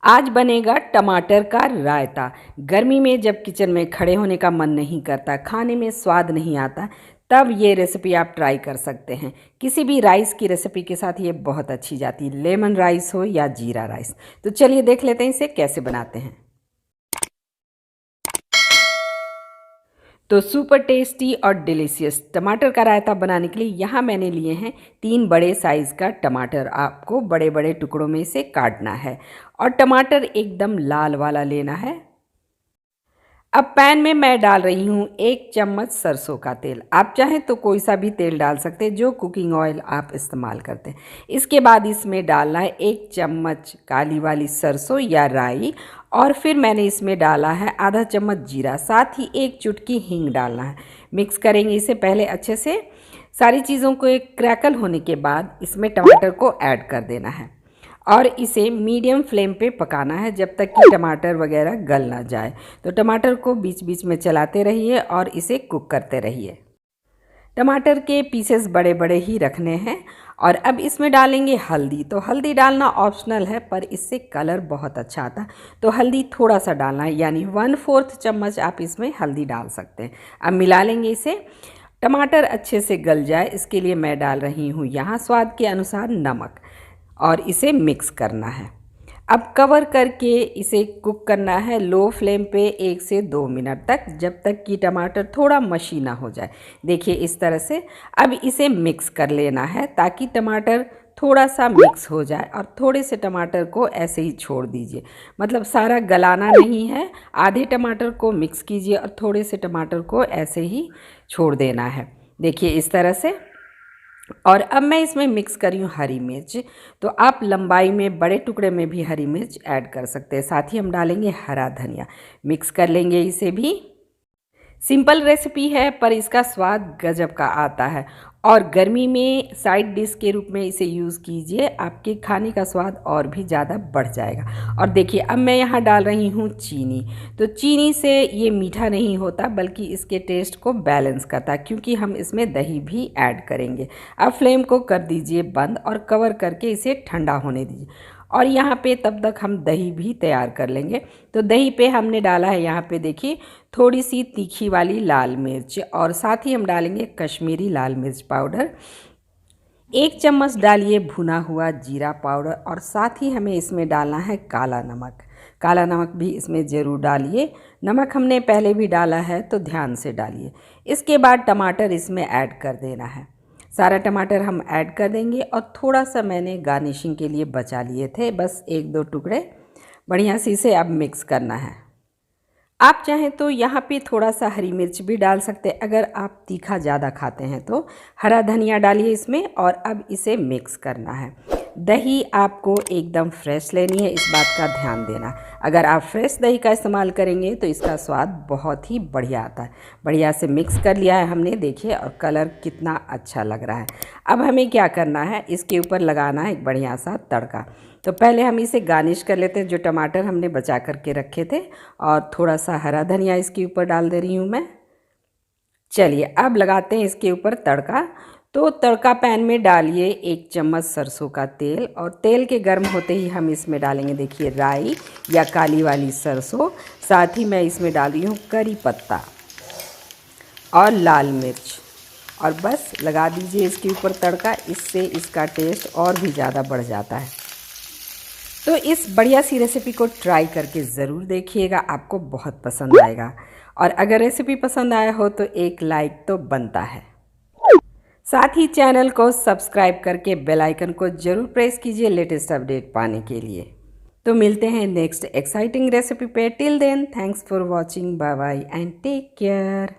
आज बनेगा टमाटर का रायता। गर्मी में जब किचन में खड़े होने का मन नहीं करता, खाने में स्वाद नहीं आता, तब ये रेसिपी आप ट्राई कर सकते हैं। किसी भी राइस की रेसिपी के साथ ये बहुत अच्छी जाती है, लेमन राइस हो या जीरा राइस। तो चलिए देख लेते हैं इसे कैसे बनाते हैं। तो सुपर टेस्टी और डिलीशियस टमाटर का रायता बनाने के लिए यहाँ मैंने लिए हैं 3 बड़े साइज़ का टमाटर। आपको बड़े बड़े टुकड़ों में से काटना है और टमाटर एकदम लाल वाला लेना है। अब पैन में मैं डाल रही हूँ 1 चम्मच सरसों का तेल। आप चाहें तो कोई सा भी तेल डाल सकते हैं, जो कुकिंग ऑयल आप इस्तेमाल करते हैं। इसके बाद इसमें डालना है 1 चम्मच काली वाली सरसों या राई, और फिर मैंने इसमें डाला है आधा चम्मच जीरा, साथ ही 1 चुटकी हींग डालना है। मिक्स करेंगे इसे पहले अच्छे से। सारी चीज़ों को एक क्रैकल होने के बाद इसमें टमाटर को ऐड कर देना है और इसे मीडियम फ्लेम पे पकाना है जब तक कि टमाटर वगैरह गल ना जाए। तो टमाटर को बीच बीच में चलाते रहिए और इसे कुक करते रहिए। टमाटर के पीसेस बड़े बड़े ही रखने हैं। और अब इसमें डालेंगे हल्दी। तो हल्दी डालना ऑप्शनल है, पर इससे कलर बहुत अच्छा आता है, तो हल्दी थोड़ा सा डालना है, यानी 1/4 चम्मच आप इसमें हल्दी डाल सकते हैं। अब मिला लेंगे इसे। टमाटर अच्छे से गल जाए इसके लिए मैं डाल रही हूँ यहाँ स्वाद के अनुसार नमक, और इसे मिक्स करना है। अब कवर करके इसे कुक करना है लो फ्लेम पे 1 से 2 मिनट तक, जब तक कि टमाटर थोड़ा मशी ना हो जाए। देखिए इस तरह से। अब इसे मिक्स कर लेना है ताकि टमाटर थोड़ा सा मिक्स हो जाए, और थोड़े से टमाटर को ऐसे ही छोड़ दीजिए, मतलब सारा गलाना नहीं है। आधे टमाटर को मिक्स कीजिए और थोड़े से टमाटर को ऐसे ही छोड़ देना है। देखिए इस तरह से। और अब मैं इसमें मिक्स करी हूँ हरी मिर्च। तो आप लंबाई में बड़े टुकड़े में भी हरी मिर्च ऐड कर सकते हैं। साथ ही हम डालेंगे हरा धनिया। मिक्स कर लेंगे इसे भी। सिंपल रेसिपी है पर इसका स्वाद गजब का आता है, और गर्मी में साइड डिश के रूप में इसे यूज़ कीजिए, आपके खाने का स्वाद और भी ज़्यादा बढ़ जाएगा। और देखिए अब मैं यहाँ डाल रही हूँ चीनी। तो चीनी से ये मीठा नहीं होता, बल्कि इसके टेस्ट को बैलेंस करता है, क्योंकि हम इसमें दही भी ऐड करेंगे। अब फ्लेम को कर दीजिए बंद और कवर करके इसे ठंडा होने दीजिए। और यहाँ पे तब तक हम दही भी तैयार कर लेंगे। तो दही पे हमने डाला है यहाँ पे देखिए थोड़ी सी तीखी वाली लाल मिर्च, और साथ ही हम डालेंगे कश्मीरी लाल मिर्च पाउडर। 1 चम्मच डालिए भुना हुआ जीरा पाउडर, और साथ ही हमें इसमें डालना है काला नमक। काला नमक भी इसमें ज़रूर डालिए। नमक हमने पहले भी डाला है तो ध्यान से डालिए। इसके बाद टमाटर इसमें ऐड कर देना है। सारा टमाटर हम ऐड कर देंगे, और थोड़ा सा मैंने गार्निशिंग के लिए बचा लिए थे, बस 1-2 टुकड़े। बढ़िया से इसे अब मिक्स करना है। आप चाहें तो यहाँ पे थोड़ा सा हरी मिर्च भी डाल सकते हैं, अगर आप तीखा ज़्यादा खाते हैं तो। हरा धनिया डालिए इसमें, और अब इसे मिक्स करना है। दही आपको एकदम फ्रेश लेनी है, इस बात का ध्यान देना। अगर आप फ्रेश दही का इस्तेमाल करेंगे तो इसका स्वाद बहुत ही बढ़िया आता है। बढ़िया से मिक्स कर लिया है हमने, देखिए, और कलर कितना अच्छा लग रहा है। अब हमें क्या करना है, इसके ऊपर लगाना है एक बढ़िया सा तड़का। तो पहले हम इसे गार्निश कर लेते हैं, जो टमाटर हमने बचा करके रखे थे, और थोड़ा सा हरा धनिया इसके ऊपर डाल दे रही हूँ मैं। चलिए अब लगाते हैं इसके ऊपर तड़का। तो तड़का पैन में डालिए 1 चम्मच सरसों का तेल, और तेल के गर्म होते ही हम इसमें डालेंगे देखिए राई या काली वाली सरसों। साथ ही मैं इसमें डाल रही हूँ करी पत्ता और लाल मिर्च, और बस लगा दीजिए इसके ऊपर तड़का। इससे इसका टेस्ट और भी ज़्यादा बढ़ जाता है। तो इस बढ़िया सी रेसिपी को ट्राई करके ज़रूर देखिएगा, आपको बहुत पसंद आएगा। और अगर रेसिपी पसंद आया हो तो एक लाइक तो बनता है। साथ ही चैनल को सब्सक्राइब करके बेल आइकन को ज़रूर प्रेस कीजिए लेटेस्ट अपडेट पाने के लिए। तो मिलते हैं नेक्स्ट एक्साइटिंग रेसिपी पे। Till then, thanks for watching, bye bye and take care.